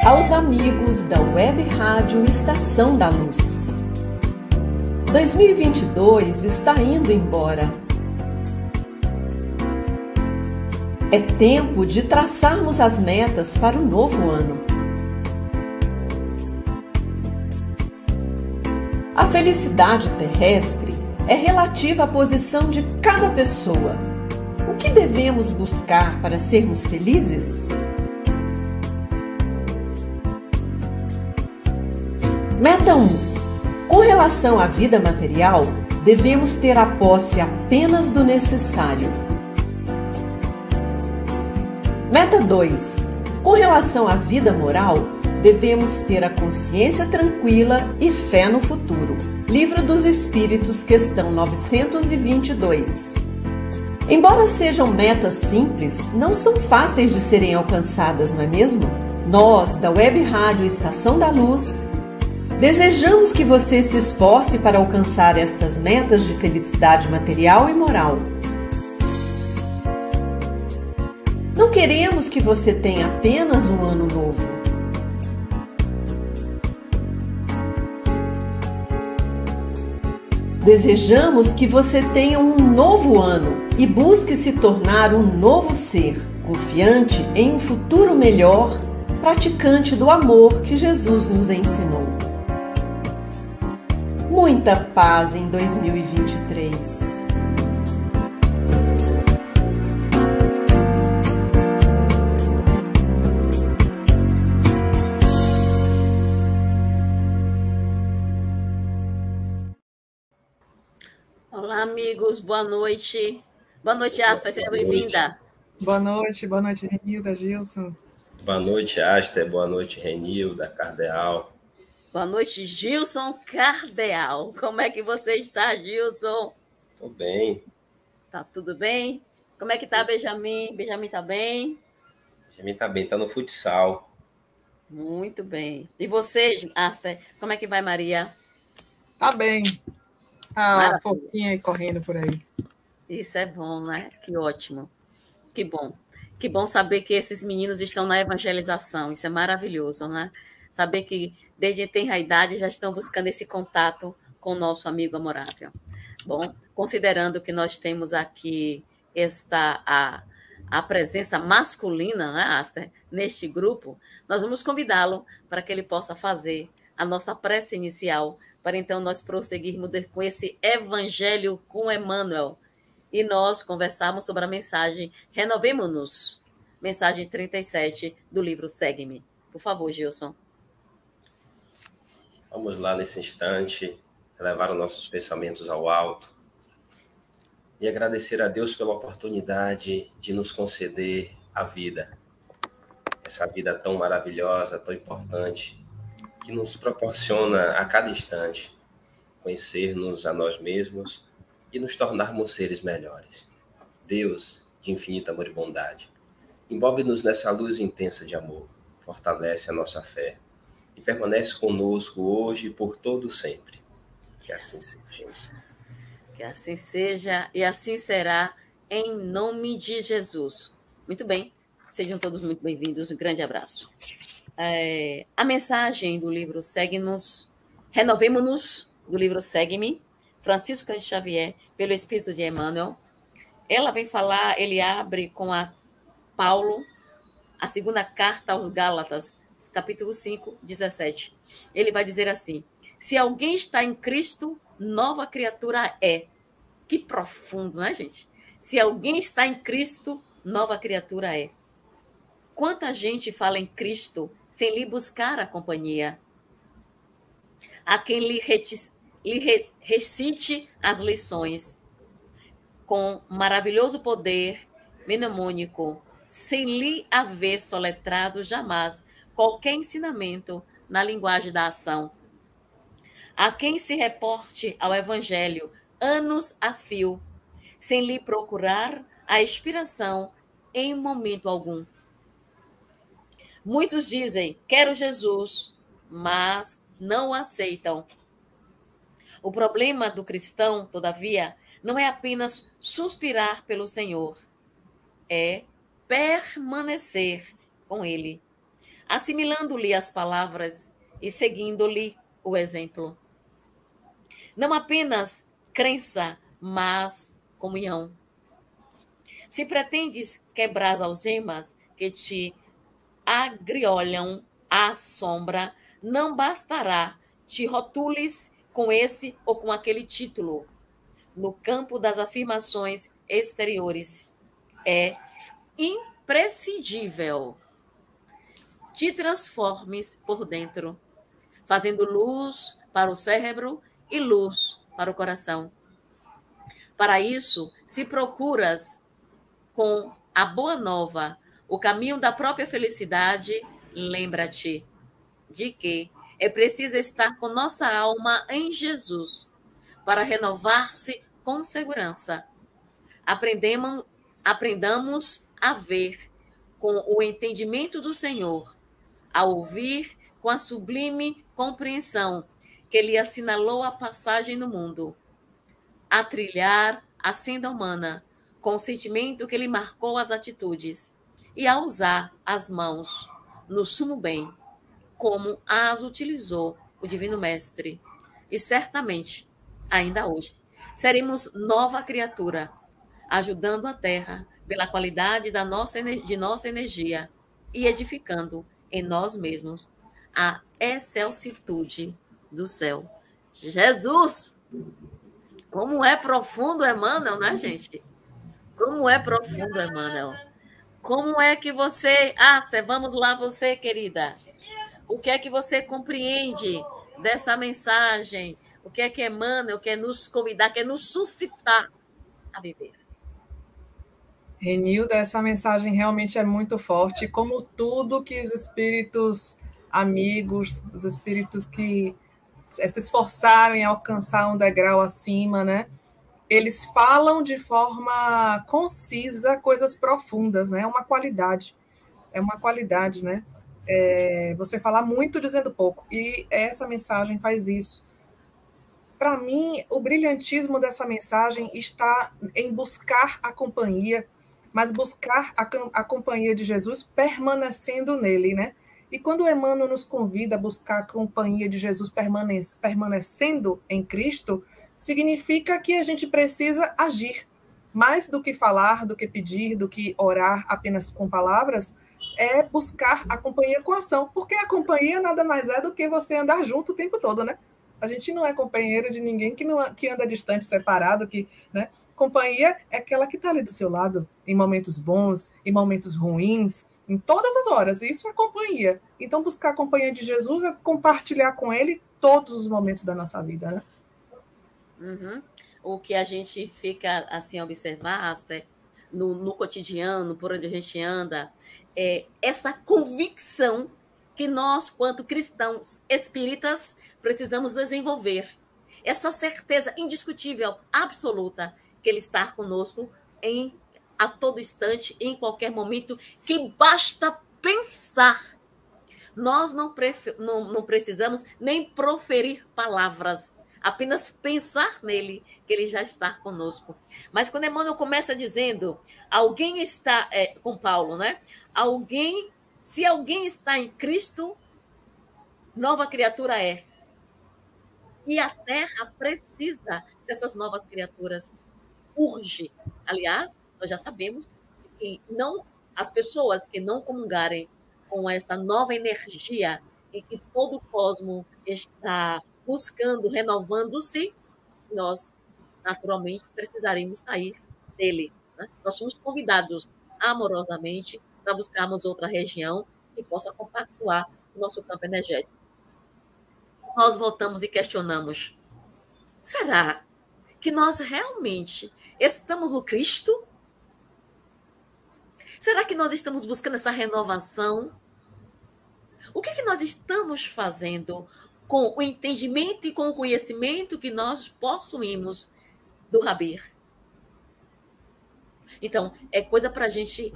Aos amigos da Web Rádio Estação da Luz. 2022 está indo embora. É tempo de traçarmos as metas para o novo ano. A felicidade terrestre é relativa à posição de cada pessoa. O que devemos buscar para sermos felizes? Meta 1. Com relação à vida material, devemos ter a posse apenas do necessário. Meta 2. Com relação à vida moral, devemos ter a consciência tranquila e fé no futuro. Livro dos Espíritos, questão 922. Embora sejam metas simples, não são fáceis de serem alcançadas, não é mesmo? Nós, da Web Rádio Estação da Luz, desejamos que você se esforce para alcançar estas metas de felicidade material e moral. Não queremos que você tenha apenas um ano novo. Desejamos que você tenha um novo ano e busque se tornar um novo ser, confiante em um futuro melhor, praticante do amor que Jesus nos ensinou. Muita paz em 2023. Olá, amigos, boa noite. Boa noite, Asta, seja bem-vinda. Boa noite, Renilda, Gilson. Boa noite, Asta, boa noite, Renilda, Cardeal. Boa noite, Gilson Cardeal. Como é que você está, Gilson? Tô bem. Tá tudo bem? Como é que tá, Benjamin? Benjamin tá bem? Benjamin tá bem, tá no futsal. Muito bem. E você, Asta, como é que vai, Maria? Tá bem. Tá fofinha e correndo por aí. Isso é bom, né? Que ótimo. Que bom. Que bom saber que esses meninos estão na evangelização. Isso é maravilhoso, né? Saber que desde tenra idade já estão buscando esse contato com o nosso amigo amorável. Bom, considerando que nós temos aqui a presença masculina, né, Aster, neste grupo, nós vamos convidá-lo para que ele possa fazer a nossa prece inicial, para então nós prosseguirmos com esse Evangelho com Emmanuel e nós conversarmos sobre a mensagem Renovemo-nos, mensagem 37 do livro Segue-me. Por favor, Gilson. Vamos lá nesse instante, elevar os nossos pensamentos ao alto e agradecer a Deus pela oportunidade de nos conceder a vida. Essa vida tão maravilhosa, tão importante, que nos proporciona a cada instante conhecer-nos a nós mesmos e nos tornarmos seres melhores. Deus, de infinito amor e bondade, envolve-nos nessa luz intensa de amor, fortalece a nossa fé, e permanece conosco hoje e por todo sempre. Que assim seja. Que assim seja e assim será, em nome de Jesus. Muito bem, sejam todos muito bem-vindos, um grande abraço. A mensagem do livro Segue-nos, Renovemo-nos, do livro Segue-me, Francisco Cândido Xavier, pelo Espírito de Emmanuel. Ela vem falar, ele abre com a Paulo, a segunda carta aos Gálatas, capítulo 5, 17. Ele vai dizer assim: se alguém está em Cristo, nova criatura é. Que profundo, né, gente? Se alguém está em Cristo, nova criatura é. Quanta gente fala em Cristo sem lhe buscar a companhia? Há quem lhe recite as lições com maravilhoso poder mnemônico, sem lhe haver soletrado jamais qualquer ensinamento na linguagem da ação. Há quem se reporte ao Evangelho anos a fio, sem lhe procurar a inspiração em momento algum. Muitos dizem, quero Jesus, mas não o aceitam. O problema do cristão, todavia, não é apenas suspirar pelo Senhor, é permanecer com Ele. assimilando-lhe as palavras e seguindo-lhe o exemplo. Não apenas crença, mas comunhão. Se pretendes quebrar as algemas que te agriolham à sombra, não bastará te rotules com esse ou com aquele título. No campo das afirmações exteriores, é imprescindível te transformes por dentro, fazendo luz para o cérebro e luz para o coração. Para isso, se procuras com a boa nova o caminho da própria felicidade, lembra-te de que é preciso estar com nossa alma em Jesus para renovar-se com segurança. Aprendamos a ver com o entendimento do Senhor, a ouvir com a sublime compreensão que lhe assinalou a passagem no mundo, a trilhar a senda humana com o sentimento que lhe marcou as atitudes e a usar as mãos no sumo bem, como as utilizou o Divino Mestre. E certamente, ainda hoje, seremos nova criatura, ajudando a Terra pela qualidade de nossa energia e edificando em nós mesmos a excelsitude do céu. Jesus! Como é profundo Emmanuel, né, gente? Como é profundo Emmanuel. Como é que você... vamos lá, você, querida. O que é que você compreende dessa mensagem? O que é que Emmanuel quer nos convidar, quer nos suscitar a viver? Renilda, essa mensagem realmente é muito forte, como tudo que os espíritos amigos, os espíritos que se esforçaram em alcançar um degrau acima, né? Eles falam de forma concisa coisas profundas, né? É uma qualidade, né? Você falar muito dizendo pouco, e essa mensagem faz isso. Para mim, o brilhantismo dessa mensagem está em buscar a companhia, mas buscar a companhia de Jesus permanecendo nele, né? E quando o Emmanuel nos convida a buscar a companhia de Jesus permanecendo em Cristo, significa que a gente precisa agir. Mais do que falar, do que pedir, do que orar apenas com palavras, é buscar a companhia com ação, porque a companhia nada mais é do que você andar junto o tempo todo, né? A gente não é companheiro de ninguém que anda distante, separado, né? Companhia é aquela que está ali do seu lado, em momentos bons, em momentos ruins, em todas as horas. Isso é companhia. Então, buscar a companhia de Jesus é compartilhar com ele todos os momentos da nossa vida, né? Uhum. O que a gente fica assim a observar, no cotidiano, por onde a gente anda, é essa convicção que nós, quanto cristãos espíritas, precisamos desenvolver. Essa certeza indiscutível, absoluta, que Ele está conosco a todo instante, em qualquer momento, que basta pensar. Nós não precisamos nem proferir palavras, apenas pensar nele, que ele já está conosco. Mas quando Emmanuel começa dizendo, alguém está, com Paulo, né? Se alguém está em Cristo, nova criatura é. E a Terra precisa dessas novas criaturas. Urge. Aliás, nós já sabemos que as pessoas que não comungarem com essa nova energia em que todo o cosmos está buscando, renovando-se, nós, naturalmente, precisaremos sair dele. Né? Nós somos convidados amorosamente para buscarmos outra região que possa compactuar o nosso campo energético. Nós voltamos e questionamos, será que nós realmente estamos no Cristo? Será que nós estamos buscando essa renovação? O que é que nós estamos fazendo com o entendimento e com o conhecimento que nós possuímos do Rabir? Então, é coisa para a gente,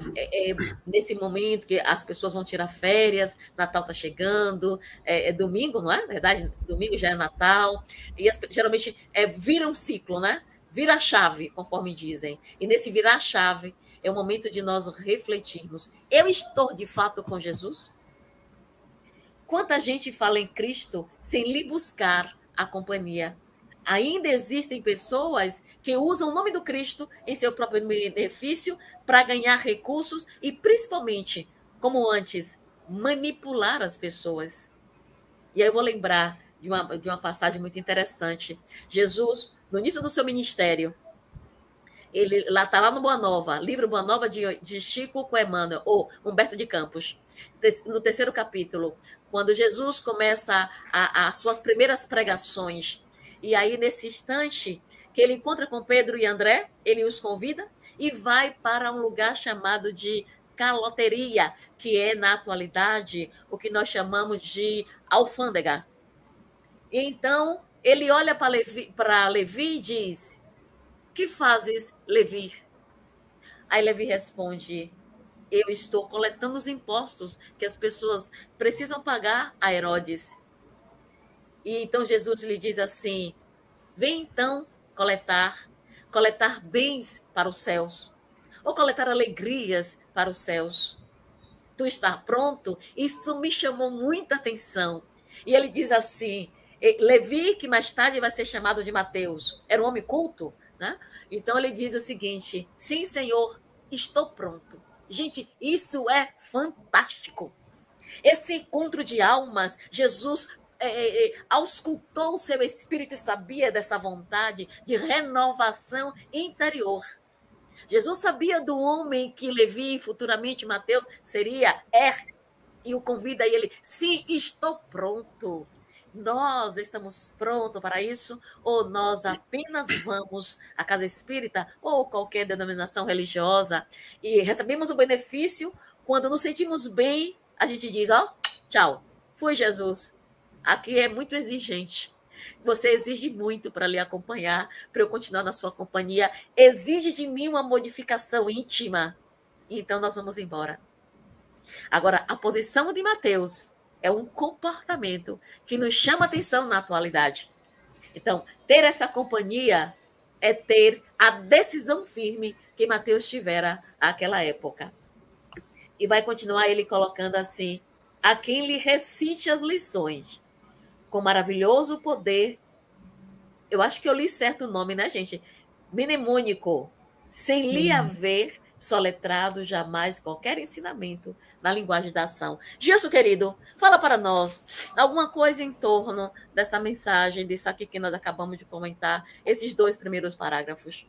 nesse momento que as pessoas vão tirar férias, Natal está chegando, é domingo, não é verdade? Domingo já é Natal, e geralmente vira um ciclo, né? Vira a chave, conforme dizem. E nesse virar a chave, é o momento de nós refletirmos. Eu estou, de fato, com Jesus? Quanta gente fala em Cristo sem lhe buscar a companhia. Ainda existem pessoas que usam o nome do Cristo em seu próprio benefício para ganhar recursos e, principalmente, como antes, manipular as pessoas. E aí eu vou lembrar de uma passagem muito interessante. Jesus, no início do seu ministério, ele está lá no Boa Nova, livro Boa Nova de Chico Emmanuel, ou Humberto de Campos, no 3º capítulo, quando Jesus começa as suas primeiras pregações. E aí, nesse instante, que ele encontra com Pedro e André, ele os convida e vai para um lugar chamado de caloteria, que é, na atualidade, o que nós chamamos de alfândega. E então, ele olha para Levi e diz: que fazes, Levi? Aí Levi responde: eu estou coletando os impostos que as pessoas precisam pagar a Herodes. E então Jesus lhe diz assim: vem então coletar bens para os céus, ou coletar alegrias para os céus. Tu está pronto? Isso me chamou muita atenção. E ele diz assim, Levi, que mais tarde vai ser chamado de Mateus, era um homem culto, né? Então ele diz o seguinte: sim, Senhor, estou pronto. Gente, isso é fantástico. Esse encontro de almas, Jesus auscultou o seu espírito e sabia dessa vontade de renovação interior. Jesus sabia do homem que Levi, futuramente Mateus, seria, e o convida, e ele: sim, estou pronto. Nós estamos prontos para isso, ou nós apenas vamos à casa espírita ou qualquer denominação religiosa e recebemos o benefício, quando nos sentimos bem, a gente diz: ó, tchau, fui, Jesus. Aqui é muito exigente. Você exige muito para lhe acompanhar, para eu continuar na sua companhia. Exige de mim uma modificação íntima. Então nós vamos embora. Agora, a posição de Mateus é um comportamento que nos chama atenção na atualidade. Então, ter essa companhia é ter a decisão firme que Mateus tivera naquela época. E vai continuar ele colocando assim: a quem lhe recite as lições, com maravilhoso poder. Eu acho que eu li certo o nome, né, gente? Mnemônico, sem lhe haver soletrado jamais qualquer ensinamento na linguagem da ação. Gilson, querido, fala para nós alguma coisa em torno dessa mensagem, disso aqui que nós acabamos de comentar, esses 2 primeiros parágrafos.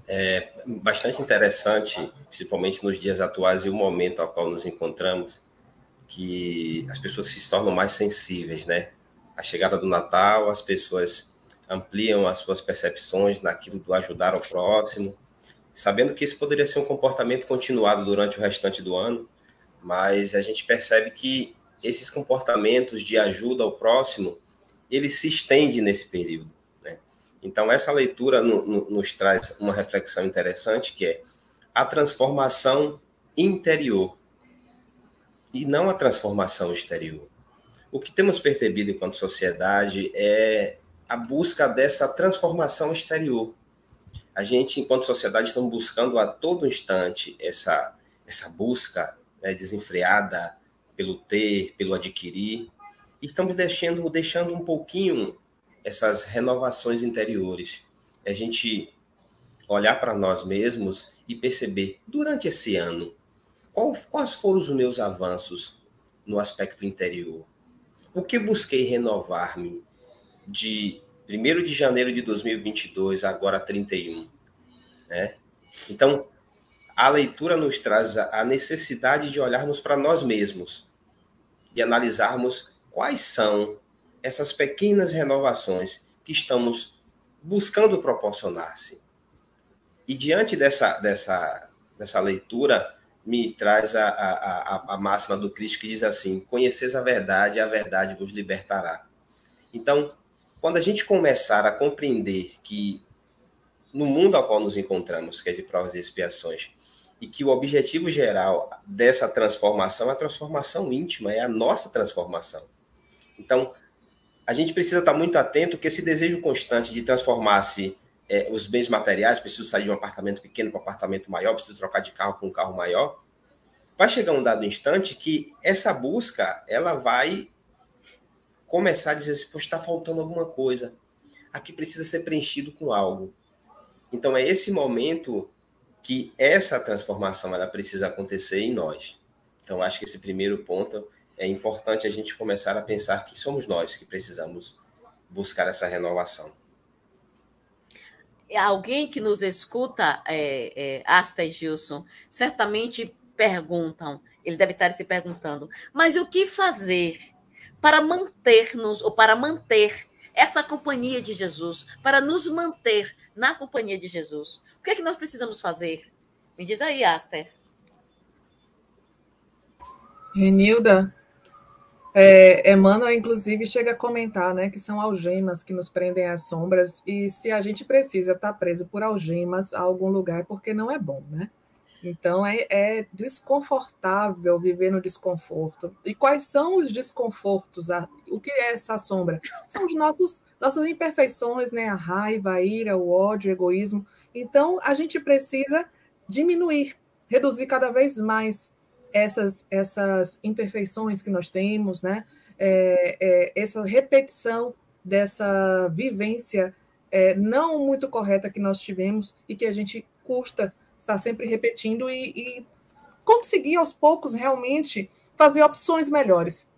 É bastante interessante, principalmente nos dias atuais e o momento ao qual nos encontramos, que as pessoas se tornam mais sensíveis, né? A chegada do Natal, as pessoas ampliam as suas percepções naquilo do ajudar ao próximo, sabendo que esse poderia ser um comportamento continuado durante o restante do ano, mas a gente percebe que esses comportamentos de ajuda ao próximo, eles se estendem nesse período, né? Então, essa leitura nos traz uma reflexão interessante, que é a transformação interior e não a transformação exterior. O que temos percebido enquanto sociedade é a busca dessa transformação exterior. A gente, enquanto sociedade, estamos buscando a todo instante essa busca, né, desenfreada pelo ter, pelo adquirir, e estamos deixando um pouquinho essas renovações interiores. A gente olhar para nós mesmos e perceber, durante esse ano, quais foram os meus avanços no aspecto interior? O que busquei renovar-me de 1º de janeiro de 2022, agora 31, né? Então, a leitura nos traz a necessidade de olharmos para nós mesmos e analisarmos quais são essas pequenas renovações que estamos buscando proporcionar-se. E diante dessa leitura, me traz a máxima do Cristo que diz assim: conheceis a verdade vos libertará. Então, quando a gente começar a compreender que no mundo ao qual nos encontramos, que é de provas e expiações, e que o objetivo geral dessa transformação é a transformação íntima, é a nossa transformação. Então, a gente precisa estar muito atento que esse desejo constante de transformar-se os bens materiais, preciso sair de um apartamento pequeno para um apartamento maior, preciso trocar de carro para um carro maior, vai chegar um dado instante que essa busca, ela vai começar a dizer assim, poxa, está faltando alguma coisa. Aqui precisa ser preenchido com algo. Então, é esse momento que essa transformação ela precisa acontecer em nós. Então, acho que esse primeiro ponto é importante a gente começar a pensar que somos nós que precisamos buscar essa renovação. Alguém que nos escuta, Asta e Gilson, certamente perguntam, ele deve estar se perguntando, mas o que fazer para manter-nos, ou para manter essa companhia de Jesus, para nos manter na companhia de Jesus? O que é que nós precisamos fazer? Me diz aí, Aster. Renilda, Emmanuel, inclusive, chega a comentar, né, que são algemas que nos prendem às sombras, e se a gente precisa estar preso por algemas a algum lugar, porque não é bom, né? Então, é desconfortável viver no desconforto. E quais são os desconfortos? O que é essa sombra? São nossas imperfeições, né? A raiva, a ira, o ódio, o egoísmo. Então, a gente precisa diminuir, reduzir cada vez mais essas imperfeições que nós temos, né? Essa repetição dessa vivência não muito correta que nós tivemos e que a gente custa estar sempre repetindo e conseguir aos poucos realmente fazer opções melhores.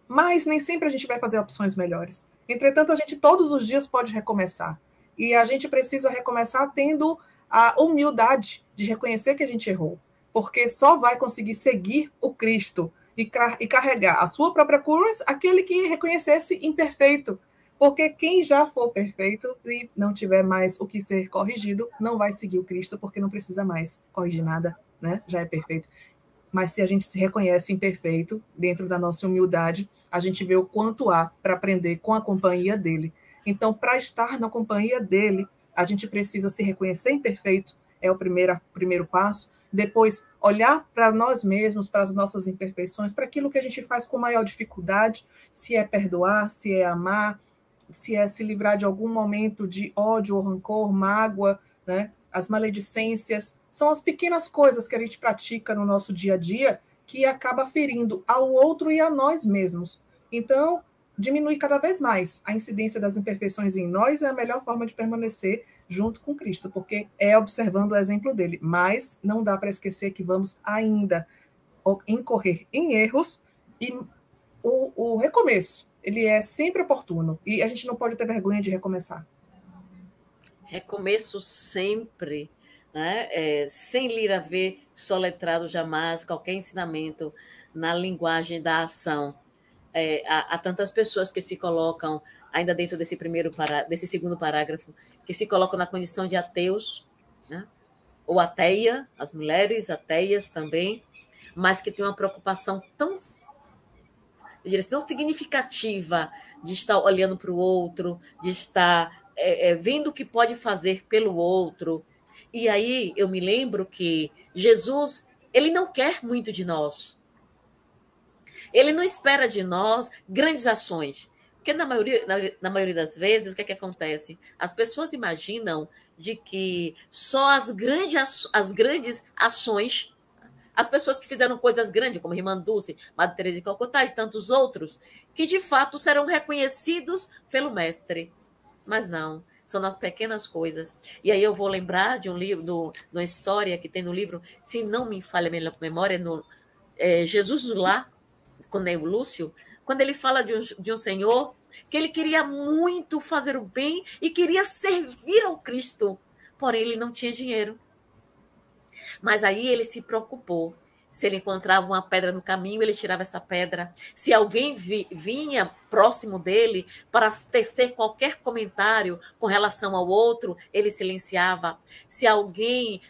Mas nem sempre a gente vai fazer opções melhores. Entretanto, a gente todos os dias pode recomeçar. E a gente precisa recomeçar tendo a humildade de reconhecer que a gente errou. Porque só vai conseguir seguir o Cristo e carregar a sua própria cruz aquele que reconhecesse imperfeito. Porque quem já for perfeito e não tiver mais o que ser corrigido, não vai seguir o Cristo, porque não precisa mais corrigir nada, né? Já é perfeito. Mas se a gente se reconhece imperfeito, dentro da nossa humildade, a gente vê o quanto há para aprender com a companhia dele. Então, para estar na companhia dele, a gente precisa se reconhecer imperfeito, é o primeiro passo. Depois, olhar para nós mesmos, para as nossas imperfeições, para aquilo que a gente faz com maior dificuldade, se é perdoar, se é amar, se é se livrar de algum momento de ódio ou rancor, mágoa, né? As maledicências, são as pequenas coisas que a gente pratica no nosso dia a dia que acaba ferindo ao outro e a nós mesmos. Então, diminuir cada vez mais a incidência das imperfeições em nós é a melhor forma de permanecer junto com Cristo, porque é observando o exemplo dele. Mas não dá para esquecer que vamos ainda incorrer em erros e o recomeço, ele é sempre oportuno e a gente não pode ter vergonha de recomeçar. Recomeço sempre, né? Sem lir a ver soletrado jamais qualquer ensinamento na linguagem da ação. Há tantas pessoas que se colocam, ainda dentro desse segundo parágrafo, que se colocam na condição de ateus, né? Ou ateia, as mulheres ateias também, mas que têm uma preocupação tão significativa de estar olhando para o outro, de estar vendo o que pode fazer pelo outro. E aí eu me lembro que Jesus, ele não quer muito de nós. Ele não espera de nós grandes ações. Porque na maioria das vezes, o que é que acontece? As pessoas imaginam de que só as grandes ações, as pessoas que fizeram coisas grandes, como Irmã Dulce, Madre Teresa de Calcutá e tantos outros, que de fato serão reconhecidos pelo Mestre. Mas não, são nas pequenas coisas. E aí eu vou lembrar de um livro, de uma história que tem no livro, se não me falha a memória, no Jesus do Lar, com Neo Lúcio, quando ele fala de um senhor que ele queria muito fazer o bem e queria servir ao Cristo, porém ele não tinha dinheiro. Mas aí ele se preocupou. Se ele encontrava uma pedra no caminho, ele tirava essa pedra. Se alguém vinha próximo dele para tecer qualquer comentário com relação ao outro, ele silenciava. Se alguém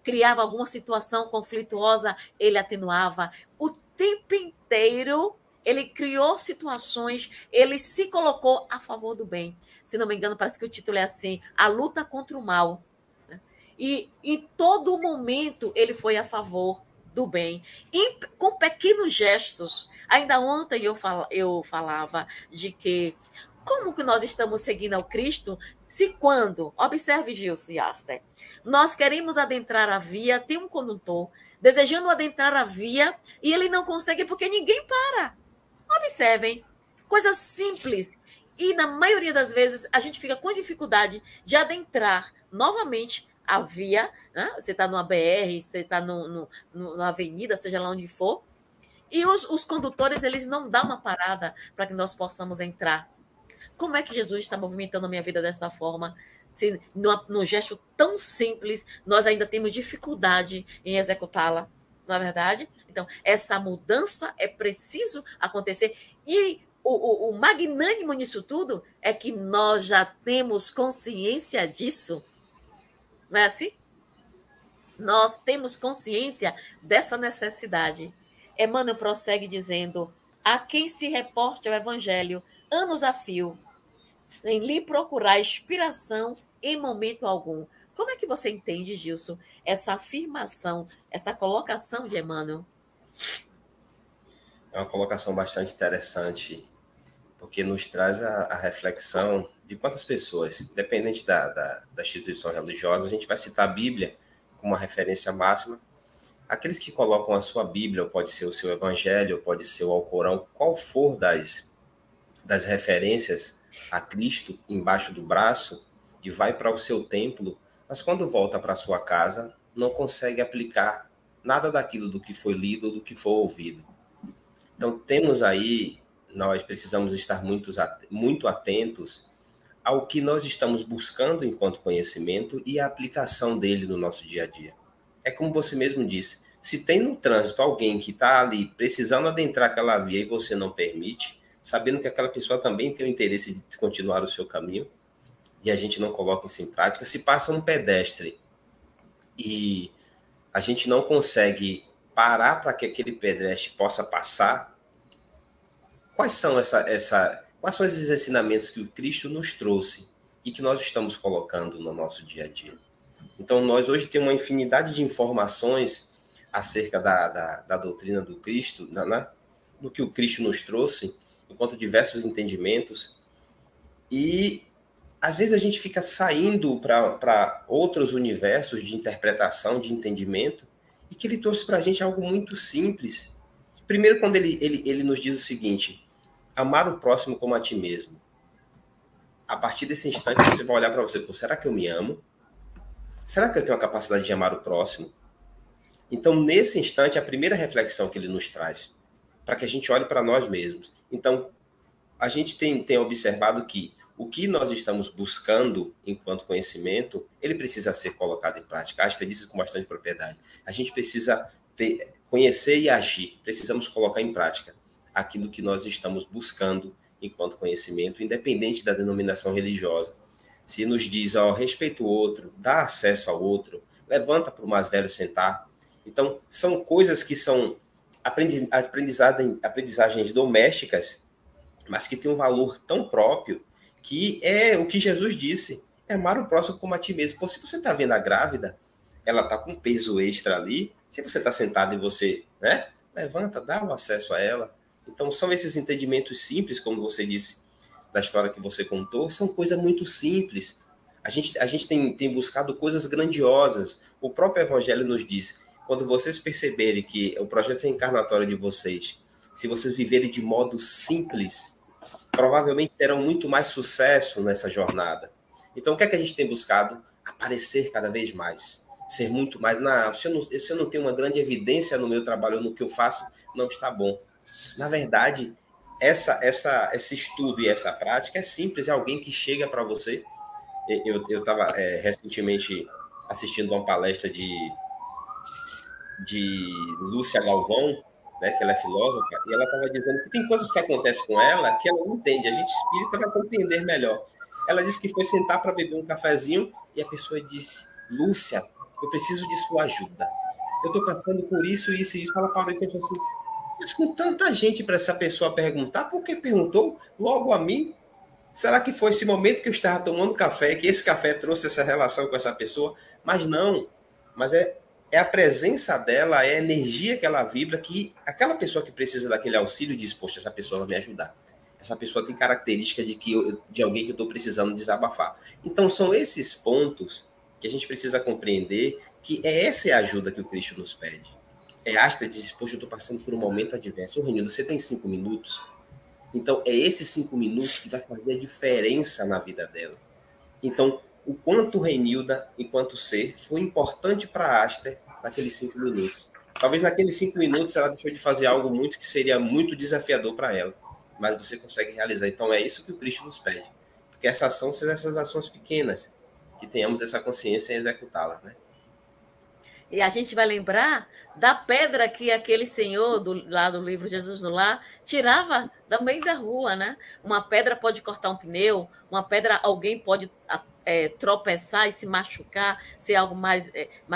criava alguma situação conflituosa, ele atenuava. O tempo inteiro, ele criou situações, ele se colocou a favor do bem. Se não me engano, parece que o título é assim, A Luta contra o Mal. E em todo momento ele foi a favor do bem, com pequenos gestos. Ainda ontem eu falava de que como que nós estamos seguindo ao Cristo se quando, observe Gilson e Aster, nós queremos adentrar a via, tem um condutor, desejando adentrar a via, e ele não consegue porque ninguém para. Observem, coisas simples. E na maioria das vezes a gente fica com dificuldade de adentrar novamente a via, né? Você está numa BR, você está numa avenida, seja lá onde for, e os condutores, eles não dão uma parada para que nós possamos entrar. Como é que Jesus está movimentando a minha vida desta forma? Se num gesto tão simples, nós ainda temos dificuldade em executá-la, não é verdade? Então, essa mudança é preciso acontecer. E o magnânimo nisso tudo é que nós já temos consciência disso. Não é assim? Nós temos consciência dessa necessidade. Emmanuel prossegue dizendo: a quem se reporte ao Evangelho anos a fio, sem lhe procurar inspiração em momento algum. Como é que você entende, Gilson, essa afirmação, essa colocação de Emmanuel? É uma colocação bastante interessante, porque nos traz a reflexão de quantas pessoas, independente da instituição religiosa, a gente vai citar a Bíblia como uma referência máxima. Aqueles que colocam a sua Bíblia, ou pode ser o seu Evangelho, ou pode ser o Alcorão, qual for das referências a Cristo embaixo do braço, e vai para o seu templo, mas quando volta para a sua casa, não consegue aplicar nada daquilo do que foi lido ou do que foi ouvido. Então, temos aí, nós precisamos estar muito atentos ao que nós estamos buscando enquanto conhecimento e a aplicação dele no nosso dia a dia. É como você mesmo disse, se tem no trânsito alguém que está ali precisando adentrar aquela via e você não permite, sabendo que aquela pessoa também tem o interesse de continuar o seu caminho, e a gente não coloca isso em prática, se passa um pedestre e a gente não consegue parar para que aquele pedestre possa passar, quais são esses ensinamentos que o Cristo nos trouxe e que nós estamos colocando no nosso dia a dia? Então, nós hoje temos uma infinidade de informações acerca da doutrina do Cristo, do que o Cristo nos trouxe, enquanto diversos entendimentos, e às vezes a gente fica saindo para outros universos de interpretação, de entendimento, e que ele trouxe para a gente algo muito simples. Primeiro, quando ele nos diz o seguinte: amar o próximo como a ti mesmo. A partir desse instante, você vai olhar para você, pô, será que eu me amo? Será que eu tenho a capacidade de amar o próximo? Então, nesse instante, a primeira reflexão que ele nos traz, para que a gente olhe para nós mesmos. Então, a gente tem observado que o que nós estamos buscando enquanto conhecimento, ele precisa ser colocado em prática. Acho que disse com bastante propriedade. A gente precisa conhecer e agir. Precisamos colocar em prática aquilo que nós estamos buscando enquanto conhecimento, independente da denominação religiosa. Se nos diz, respeita o outro, dá acesso ao outro, levanta para o mais velho sentar. Então, são coisas que são aprendizagens domésticas, mas que têm um valor tão próprio, que é o que Jesus disse: é amar o próximo como a ti mesmo. Pô, se você está vendo a grávida, ela está com peso extra ali, se você está sentado e você, levanta, dá o acesso a ela. Então, são esses entendimentos simples, como você disse, da história que você contou, são coisas muito simples. A gente tem buscado coisas grandiosas. O próprio Evangelho nos diz: quando vocês perceberem que o projeto reencarnatório de vocês, se vocês viverem de modo simples, provavelmente terão muito mais sucesso nessa jornada. Então, o que é que a gente tem buscado? Aparecer cada vez mais, ser muito mais. Se eu não tenho uma grande evidência no meu trabalho, no que eu faço, não está bom. Na verdade, esse estudo e essa prática é simples. É alguém que chega para você. Eu estava recentemente assistindo uma palestra de Lúcia Galvão, né, que ela é filósofa, e ela estava dizendo que tem coisas que acontecem com ela que ela não entende. A gente espírita vai compreender melhor. Ela disse que foi sentar para beber um cafezinho e a pessoa disse: Lúcia, eu preciso de sua ajuda. Eu estou passando por isso, isso e isso. Ela parou e pensou assim: mas com tanta gente para essa pessoa perguntar, por que perguntou logo a mim? Será que foi esse momento que eu estava tomando café, que esse café trouxe essa relação com essa pessoa? Mas não. Mas é a presença dela, é a energia que ela vibra, que aquela pessoa que precisa daquele auxílio diz: poxa, essa pessoa vai me ajudar. Essa pessoa tem característica de alguém que eu estou precisando desabafar. Então, são esses pontos que a gente precisa compreender, que essa é a ajuda que o Cristo nos pede. Aster disse, poxa, eu estou passando por um momento adverso. Ô, Renildo, você tem 5 minutos? Então, é esses 5 minutos que vai fazer a diferença na vida dela. Então, o quanto Renilda, enquanto ser, foi importante para Aster naqueles 5 minutos. Talvez naqueles 5 minutos ela deixou de fazer algo muito que seria muito desafiador para ela, mas você consegue realizar. Então, é isso que o Cristo nos pede. Que essa ação seja essas ações pequenas, que tenhamos essa consciência em executá-las, né? E a gente vai lembrar da pedra que aquele senhor lá do livro Jesus no Lar tirava do meio da rua, né? Uma pedra pode cortar um pneu, uma pedra alguém pode tropeçar e se machucar, ser algo mais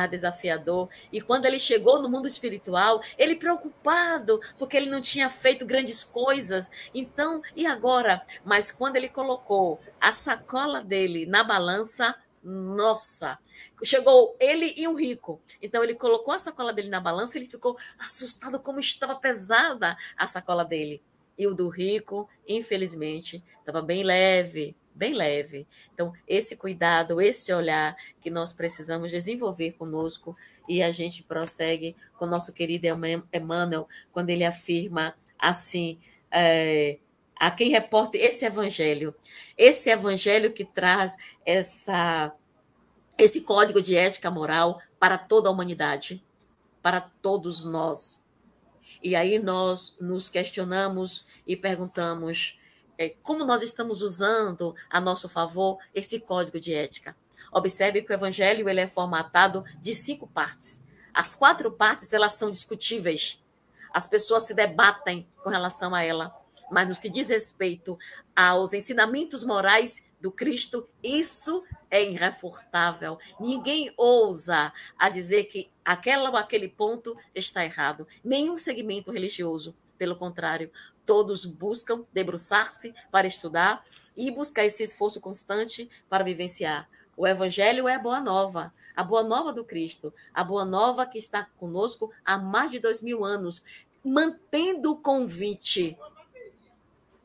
desafiador. E quando ele chegou no mundo espiritual, ele preocupado, porque ele não tinha feito grandes coisas. Então, e agora? Mas quando ele colocou a sacola dele na balança, nossa, chegou ele e o rico. Então ele colocou a sacola dele na balança e ele ficou assustado como estava pesada a sacola dele. E o do rico, infelizmente, estava bem leve, bem leve. Então, esse cuidado, esse olhar que nós precisamos desenvolver conosco, e a gente prossegue com o nosso querido Emmanuel, quando ele afirma assim, a quem reporta esse evangelho que traz esse código de ética moral para toda a humanidade, para todos nós. E aí nós nos questionamos e perguntamos como nós estamos usando a nosso favor esse código de ética. Observe que o evangelho ele é formatado de 5 partes. As 4 partes elas são discutíveis. As pessoas se debatem com relação a ela. Mas no que diz respeito aos ensinamentos morais do Cristo, isso é irrefutável. Ninguém ousa a dizer que aquele ponto está errado. Nenhum segmento religioso, pelo contrário, todos buscam debruçar-se para estudar e buscar esse esforço constante para vivenciar. O Evangelho é a boa nova do Cristo, a boa nova que está conosco há mais de 2000 anos, mantendo o convite.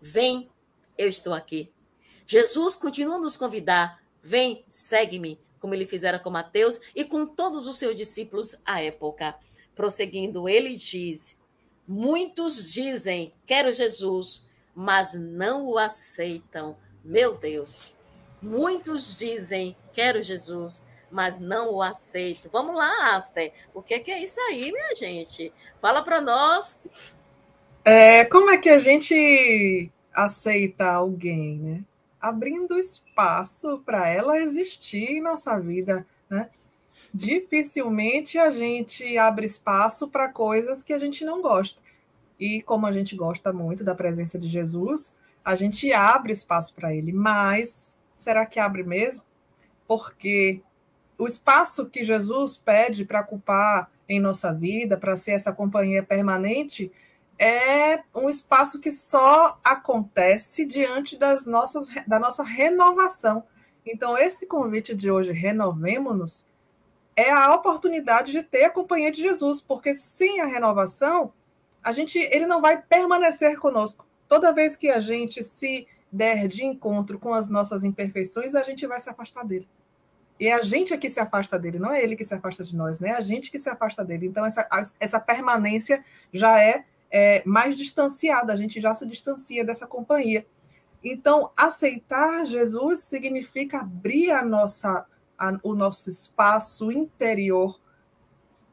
Vem, eu estou aqui. Jesus continua a nos convidar. Vem, segue-me, como ele fizera com Mateus e com todos os seus discípulos à época. Prosseguindo, ele diz, muitos dizem, quero Jesus, mas não o aceitam. Meu Deus, muitos dizem, quero Jesus, mas não o aceitam. Vamos lá, Aster, o que é isso aí, minha gente? Fala para nós. Como é que a gente aceita alguém, né? Abrindo espaço para ela existir em nossa vida, né? Dificilmente a gente abre espaço para coisas que a gente não gosta. E como a gente gosta muito da presença de Jesus, a gente abre espaço para ele. Mas será que abre mesmo? Porque o espaço que Jesus pede para ocupar em nossa vida, para ser essa companhia permanente, é um espaço que só acontece diante da nossa renovação. Então, esse convite de hoje, renovemo-nos, é a oportunidade de ter a companhia de Jesus, porque sem a renovação, ele não vai permanecer conosco. Toda vez que a gente se der de encontro com as nossas imperfeições, a gente vai se afastar dele. E é a gente é que se afasta dele, não é ele que se afasta de nós, né? É a gente que se afasta dele. Então, essa permanência já é mais distanciada, a gente já se distancia dessa companhia. Então, aceitar Jesus significa abrir o nosso espaço interior.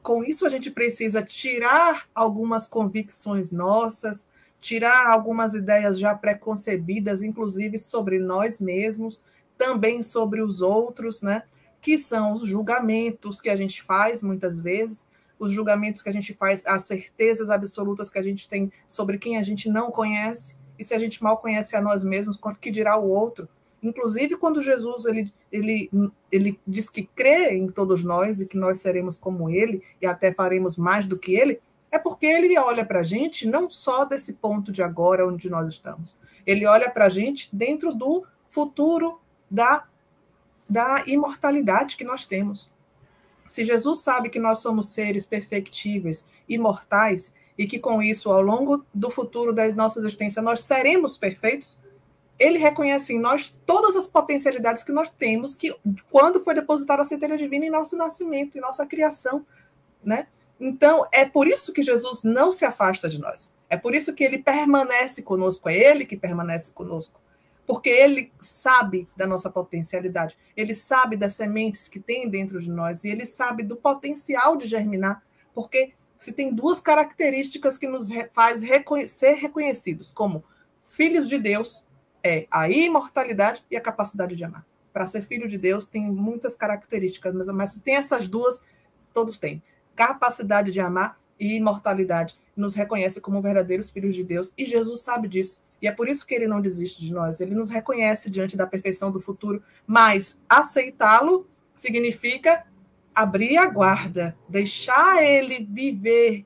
Com isso, a gente precisa tirar algumas convicções nossas, tirar algumas ideias já preconcebidas, inclusive sobre nós mesmos, também sobre os outros, né? Que são os julgamentos que a gente faz muitas vezes, os julgamentos que a gente faz, as certezas absolutas que a gente tem sobre quem a gente não conhece, e se a gente mal conhece a nós mesmos, quanto que dirá o outro. Inclusive, quando Jesus ele diz que crê em todos nós e que nós seremos como ele, e até faremos mais do que ele, é porque ele olha para a gente não só desse ponto de agora onde nós estamos. Ele olha para a gente dentro do futuro da imortalidade que nós temos. Se Jesus sabe que nós somos seres perfectíveis, imortais, e que com isso, ao longo do futuro da nossa existência, nós seremos perfeitos, ele reconhece em nós todas as potencialidades que nós temos, que quando foi depositada a centelha divina em nosso nascimento, em nossa criação, né? Então, é por isso que Jesus não se afasta de nós. É por isso que ele permanece conosco. É ele que permanece conosco. Porque ele sabe da nossa potencialidade. Ele sabe das sementes que tem dentro de nós. E ele sabe do potencial de germinar. Porque se tem duas características que nos faz ser reconhecidos como filhos de Deus, é a imortalidade e a capacidade de amar. Para ser filho de Deus tem muitas características, mas se tem essas duas, todos têm. Capacidade de amar e imortalidade nos reconhece como verdadeiros filhos de Deus, e Jesus sabe disso, e é por isso que ele não desiste de nós, ele nos reconhece diante da perfeição do futuro, mas aceitá-lo significa abrir a guarda, deixar ele viver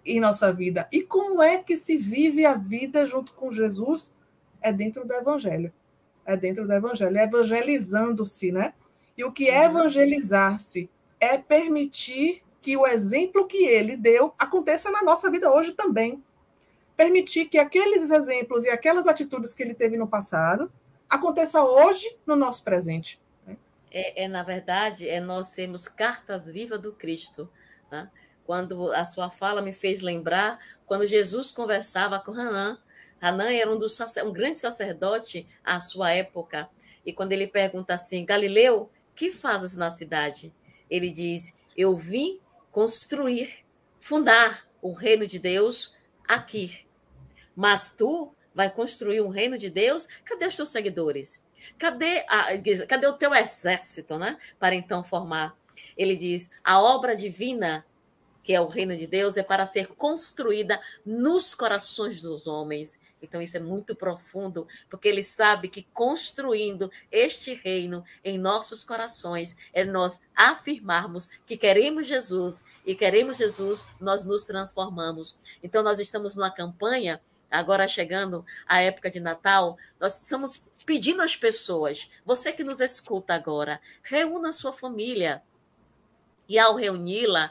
em nossa vida. E como é que se vive a vida junto com Jesus? É dentro do Evangelho. É dentro do Evangelho, é evangelizando-se, né? E o que é evangelizar-se? É permitir que o exemplo que ele deu aconteça na nossa vida hoje também. Permitir que aqueles exemplos e aquelas atitudes que ele teve no passado aconteça hoje no nosso presente. Na verdade, nós sermos cartas vivas do Cristo. Né? Quando a sua fala me fez lembrar, quando Jesus conversava com Hanã. Hanã era um grande sacerdote à sua época. E quando ele pergunta assim, Galileu, que fazes na cidade? Ele diz, eu vim construir, fundar o reino de Deus aqui. Mas tu vai construir um reino de Deus? Cadê os teus seguidores? Cadê o teu exército, né? Para então formar. Ele diz, a obra divina, que é o reino de Deus, é para ser construída nos corações dos homens. Então, isso é muito profundo, porque ele sabe que construindo este reino em nossos corações, é nós afirmarmos que queremos Jesus, e queremos Jesus, nós nos transformamos. Então, nós estamos numa campanha, agora chegando a época de Natal, nós estamos pedindo às pessoas, você que nos escuta agora, reúna a sua família, e ao reuni-la,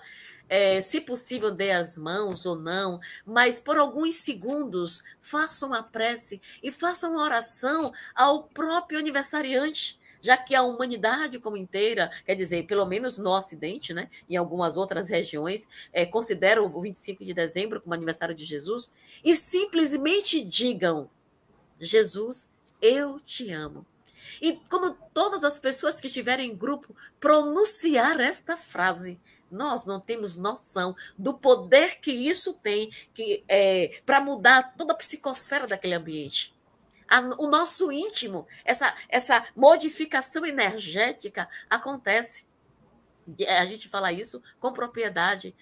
se possível, dê as mãos ou não, mas por alguns segundos façam uma prece e façam uma oração ao próprio aniversariante, já que a humanidade como inteira, quer dizer, pelo menos no Ocidente, né, em algumas outras regiões, consideram o 25 de dezembro como aniversário de Jesus, e simplesmente digam, Jesus, eu te amo. E quando todas as pessoas que estiverem em grupo pronunciar esta frase, nós não temos noção do poder que isso tem para mudar toda a psicosfera daquele ambiente. O nosso íntimo, essa modificação energética acontece. A gente fala isso com propriedade,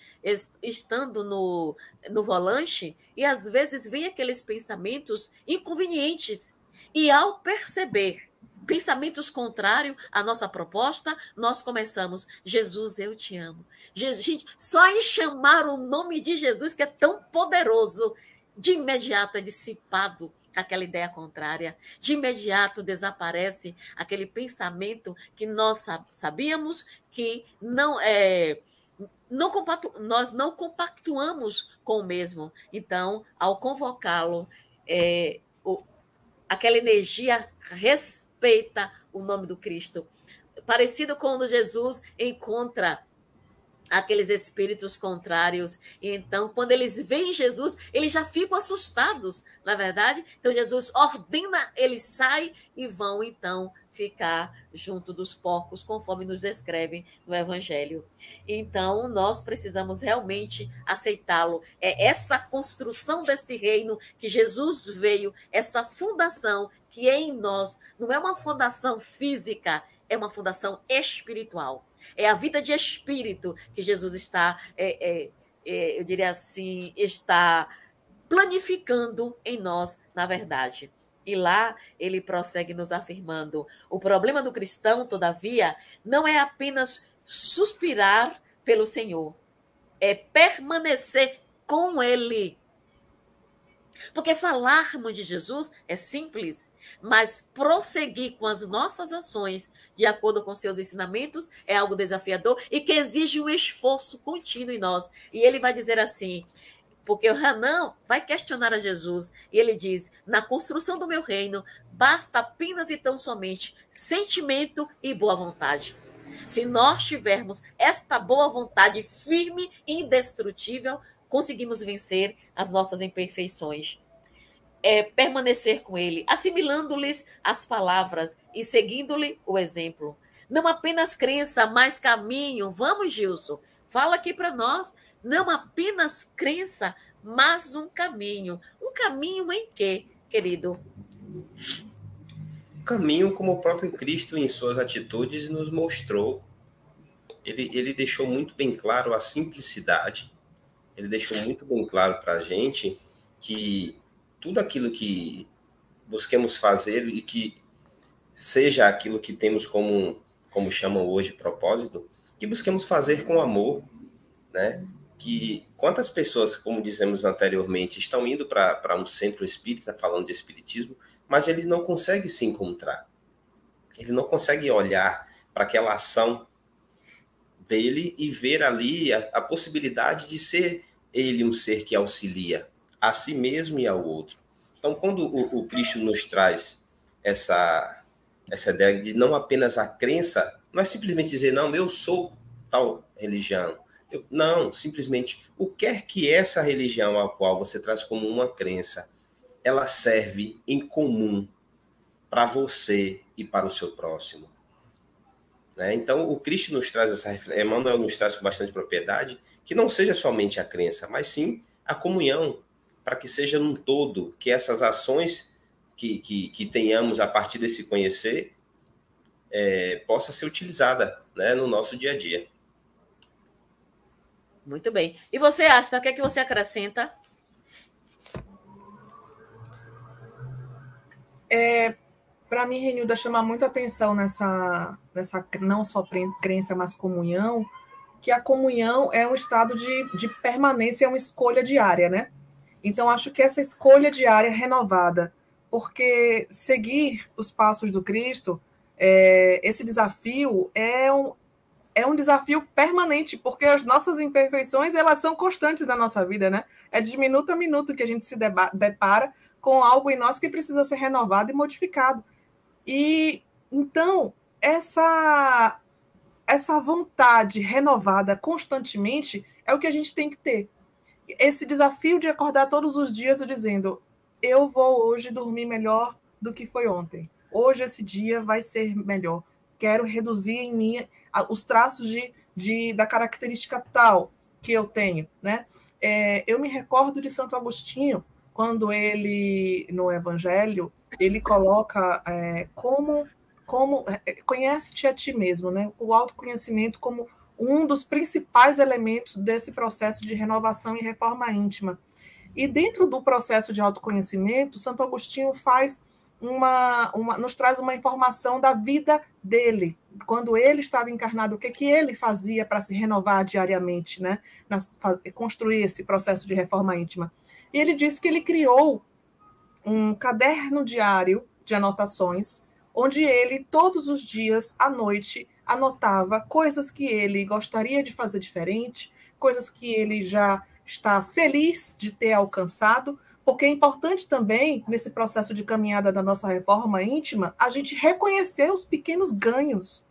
estando no volante, e às vezes vem aqueles pensamentos inconvenientes. E ao perceber pensamentos contrários à nossa proposta, nós começamos, Jesus, eu te amo. Gente, só em chamar o nome de Jesus, que é tão poderoso, de imediato é dissipado aquela ideia contrária, de imediato desaparece aquele pensamento que nós sabíamos que nós não compactuamos com o mesmo. Então, ao convocá-lo, aquela energia respeita o nome do Cristo. Parecido com quando Jesus encontra aqueles espíritos contrários. E então, quando eles veem Jesus, eles já ficam assustados, na verdade. Então, Jesus ordena, eles saem e vão, então, ficar junto dos porcos, conforme nos descreve no Evangelho. Então, nós precisamos realmente aceitá-lo. É essa construção deste reino que Jesus veio, essa fundação que é em nós, não é uma fundação física, é uma fundação espiritual. É a vida de espírito que Jesus está, eu diria assim, está planificando em nós, na verdade. E lá ele prossegue nos afirmando, o problema do cristão, todavia, não é apenas suspirar pelo Senhor, é permanecer com ele. Porque falarmos de Jesus é simples, mas prosseguir com as nossas ações de acordo com seus ensinamentos é algo desafiador e que exige um esforço contínuo em nós. E ele vai dizer assim, porque o Hanã vai questionar a Jesus, e ele diz, na construção do meu reino, basta apenas e tão somente sentimento e boa vontade. Se nós tivermos esta boa vontade firme e indestrutível, conseguimos vencer as nossas imperfeições. Permanecer com ele, assimilando-lhes as palavras e seguindo-lhe o exemplo. Não apenas crença, mas caminho. Vamos, Gilson, fala aqui para nós. Não apenas crença, mas um caminho. Um caminho em quê, querido? Caminho como o próprio Cristo em suas atitudes nos mostrou. Ele deixou muito bem claro a simplicidade, ele deixou muito bem claro para a gente que tudo aquilo que busquemos fazer e que seja aquilo que temos como chamam hoje propósito, que busquemos fazer com amor, né? Que quantas pessoas, como dizemos anteriormente, estão indo para um centro espírita falando de espiritismo, mas ele não consegue se encontrar. Ele não consegue olhar para aquela ação dele e ver ali a possibilidade de ser ele um ser que auxilia a si mesmo e ao outro. Então, quando o Cristo nos traz essa ideia de não apenas a crença, não é simplesmente dizer, não, eu sou tal religião. Não, simplesmente, o que é que essa religião a qual você traz como uma crença, ela serve em comum para você e para o seu próximo. Né? Então, o Cristo nos traz essa reflexão, Emmanuel nos traz com bastante propriedade, que não seja somente a crença, mas sim a comunhão, para que seja num todo, que essas ações que tenhamos a partir desse conhecer possa ser utilizada, né, no nosso dia a dia. Muito bem. E você, Asta, o que é que você acrescenta? Para mim, Renilda, chama muito atenção nessa não só crença, mas comunhão, que a comunhão é um estado de permanência, é uma escolha diária, né? Então, acho que essa escolha diária renovada, porque seguir os passos do Cristo, esse desafio é um desafio permanente, porque as nossas imperfeições, elas são constantes na nossa vida, né? É de minuto a minuto que a gente se depara com algo em nós que precisa ser renovado e modificado. E, então, essa vontade renovada constantemente é o que a gente tem que ter. Esse desafio de acordar todos os dias e dizendo, eu vou hoje dormir melhor do que foi ontem. Hoje esse dia vai ser melhor. Quero reduzir em mim os traços da característica tal que eu tenho, né? Eu me recordo de Santo Agostinho, quando ele, no Evangelho, ele coloca como conhece-te a ti mesmo, né? O autoconhecimento como um dos principais elementos desse processo de renovação e reforma íntima. E dentro do processo de autoconhecimento, Santo Agostinho nos traz uma informação da vida dele, quando ele estava encarnado, o que ele fazia para se renovar diariamente, né? Construir esse processo de reforma íntima. E ele disse que ele criou um caderno diário de anotações, onde ele, todos os dias, à noite, anotava coisas que ele gostaria de fazer diferente, coisas que ele já está feliz de ter alcançado, porque é importante também, nesse processo de caminhada da nossa reforma íntima, a gente reconhecer os pequenos ganhos,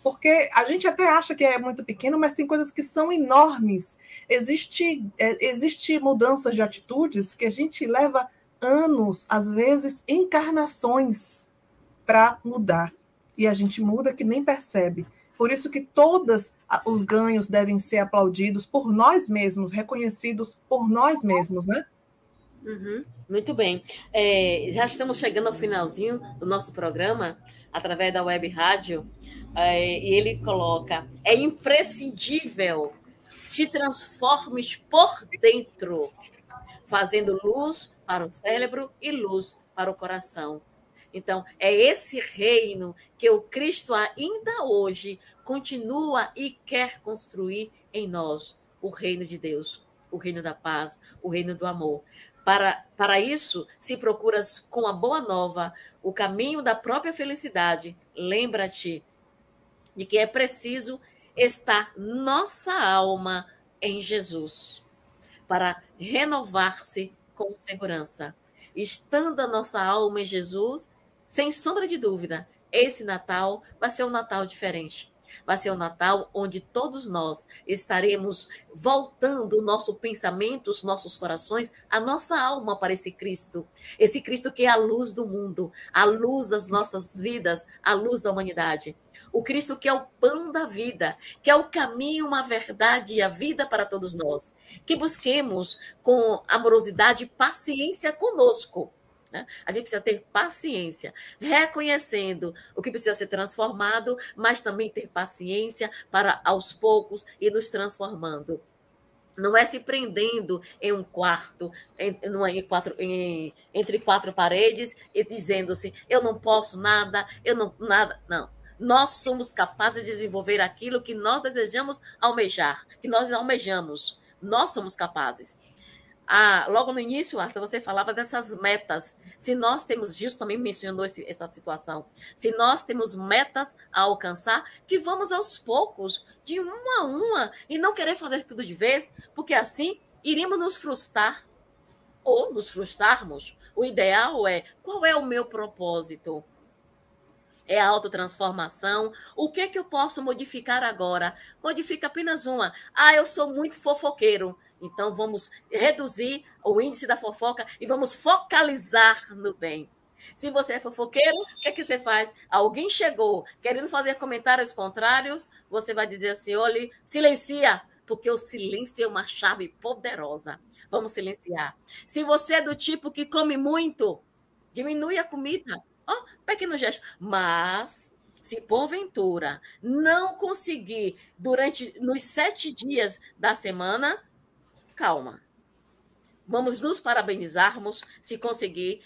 porque a gente até acha que é muito pequeno, mas tem coisas que são enormes. Existe mudanças de atitudes que a gente leva anos, às vezes encarnações, para mudar. E a gente muda que nem percebe. Por isso que todos os ganhos devem ser aplaudidos por nós mesmos, reconhecidos por nós mesmos, né? Uhum, muito bem. Já estamos chegando ao finalzinho do nosso programa, através da web rádio, e ele coloca, é imprescindível te transformes por dentro, fazendo luz para o cérebro e luz para o coração. Então, é esse reino que o Cristo ainda hoje continua e quer construir em nós, o reino de Deus, o reino da paz, o reino do amor. Para isso, se procuras com a boa nova o caminho da própria felicidade, lembra-te de que é preciso estar nossa alma em Jesus para renovar-se com segurança. Estando a nossa alma em Jesus, sem sombra de dúvida, esse Natal vai ser um Natal diferente. Vai ser o Natal onde todos nós estaremos voltando o nosso pensamento, os nossos corações, a nossa alma para esse Cristo que é a luz do mundo, a luz das nossas vidas, a luz da humanidade. O Cristo que é o pão da vida, que é o caminho, a verdade e a vida para todos nós. Que busquemos com amorosidade e paciência conosco. A gente precisa ter paciência, reconhecendo o que precisa ser transformado, mas também ter paciência para, aos poucos, ir nos transformando. Não é se prendendo em um quarto, entre quatro paredes, e dizendo-se, eu não posso nada, nada. Não. Nós somos capazes de desenvolver aquilo que nós desejamos almejar, que nós almejamos. Nós somos capazes. Logo no início, Arthur, você falava dessas metas. Se nós temos, Gilson também mencionou essa situação, se nós temos metas a alcançar, que vamos aos poucos, de uma a uma, e não querer fazer tudo de vez, porque assim iríamos nos frustrar, ou nos frustrarmos. O ideal é, qual é o meu propósito? É a autotransformação. O que eu posso modificar agora? Modifica apenas uma. Eu sou muito fofoqueiro. Então, vamos reduzir o índice da fofoca e vamos focalizar no bem. Se você é fofoqueiro, o que você faz? Alguém chegou querendo fazer comentários contrários, você vai dizer assim, olha, silencia, porque o silêncio é uma chave poderosa. Vamos silenciar. Se você é do tipo que come muito, diminui a comida. Pequeno gesto. Mas, se porventura não conseguir nos 7 dias da semana, calma. Vamos nos parabenizarmos se conseguir,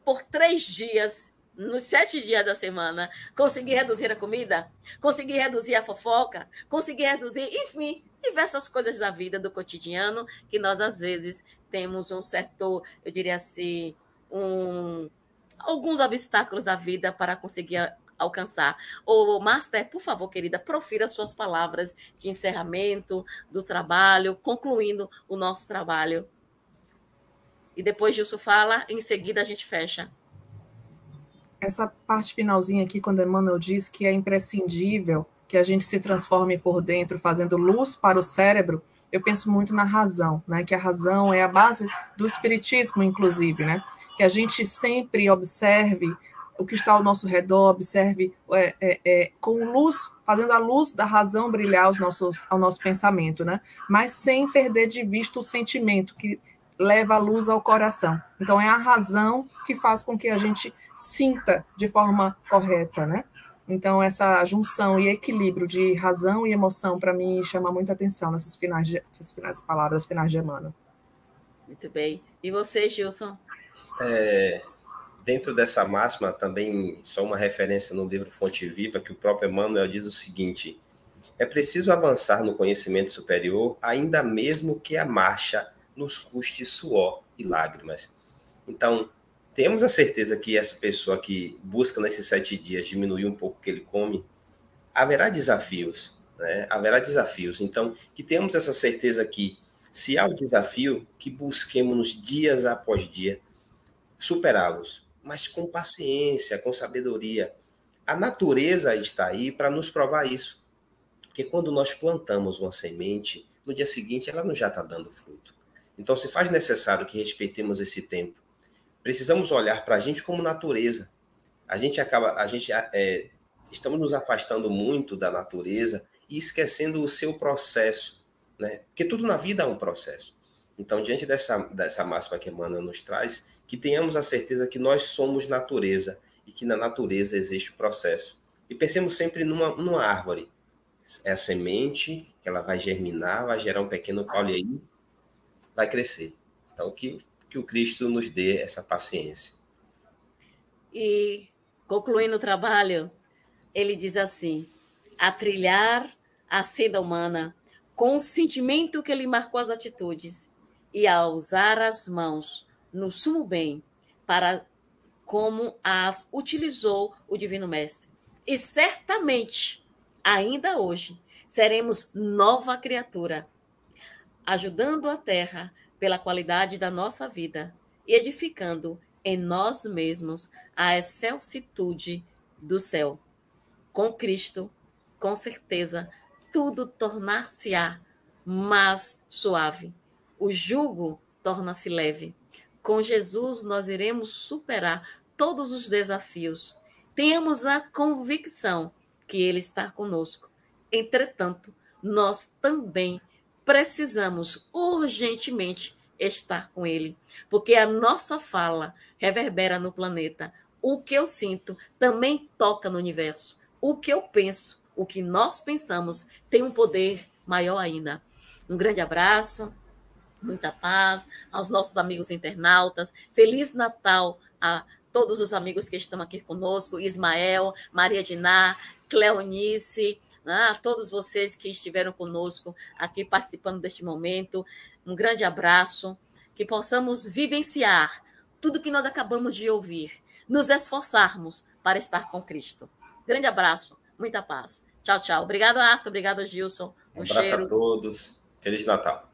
por 3 dias, nos 7 dias da semana, conseguir reduzir a comida, conseguir reduzir a fofoca, conseguir reduzir, enfim, diversas coisas da vida, do cotidiano, que nós, às vezes, temos um certo, eu diria assim, alguns obstáculos da vida para conseguir alcançar. Master, por favor, querida, profira suas palavras de encerramento do trabalho, concluindo o nosso trabalho. E depois Gilson fala, em seguida a gente fecha. Essa parte finalzinha aqui, quando Emmanuel diz que é imprescindível que a gente se transforme por dentro, fazendo luz para o cérebro, eu penso muito na razão, né? Que a razão é a base do espiritismo, inclusive, né? Que a gente sempre observe o que está ao nosso redor, observe com luz, fazendo a luz da razão brilhar ao nosso pensamento, né? Mas sem perder de vista o sentimento que leva a luz ao coração. Então, é a razão que faz com que a gente sinta de forma correta, né? Então, essa junção e equilíbrio de razão e emoção, para mim, chama muita atenção nessas finais palavras, finais de Emmanuel. Muito bem. E você, Gilson? Dentro dessa máxima, também, só uma referência no livro Fonte Viva, que o próprio Emmanuel diz o seguinte: é preciso avançar no conhecimento superior, ainda mesmo que a marcha nos custe suor e lágrimas. Então, temos a certeza que essa pessoa que busca nesses 7 dias diminuir um pouco o que ele come, haverá desafios, né? Haverá desafios. Então, que temos essa certeza que, se há o desafio, que busquemos dias após dia superá-los, mas com paciência, com sabedoria. A natureza está aí para nos provar isso. Porque quando nós plantamos uma semente, no dia seguinte ela não já está dando fruto. Então, se faz necessário que respeitemos esse tempo. Precisamos olhar para a gente como natureza. Estamos nos afastando muito da natureza e esquecendo o seu processo, né? Porque tudo na vida é um processo. Então, diante dessa máxima que Emmanuel nos traz, que tenhamos a certeza que nós somos natureza e que na natureza existe o processo. E pensemos sempre numa árvore. É a semente que ela vai germinar, vai gerar um pequeno caule aí, vai crescer. Então, que o Cristo nos dê essa paciência. E, concluindo o trabalho, ele diz assim: a trilhar a senda humana com o sentimento que lhe marcou as atitudes e a usar as mãos no sumo bem para como as utilizou o Divino Mestre. E certamente, ainda hoje, seremos nova criatura, ajudando a Terra pela qualidade da nossa vida e edificando em nós mesmos a excelsitude do céu. Com Cristo, com certeza, tudo tornar-se-á mais suave. O jugo torna-se leve. Com Jesus, nós iremos superar todos os desafios. Tenhamos a convicção que Ele está conosco. Entretanto, nós também precisamos urgentemente estar com Ele, porque a nossa fala reverbera no planeta. O que eu sinto também toca no universo. O que eu penso, o que nós pensamos, tem um poder maior ainda. Um grande abraço, muita paz aos nossos amigos internautas. Feliz Natal a todos os amigos que estão aqui conosco, Ismael, Maria Diná, Cleonice, a todos vocês que estiveram conosco aqui participando deste momento. Um grande abraço, que possamos vivenciar tudo que nós acabamos de ouvir, nos esforçarmos para estar com Cristo. Grande abraço, muita paz. Tchau, tchau. Obrigado, Arthur. Obrigado, Gilson. Um abraço a todos. Feliz Natal.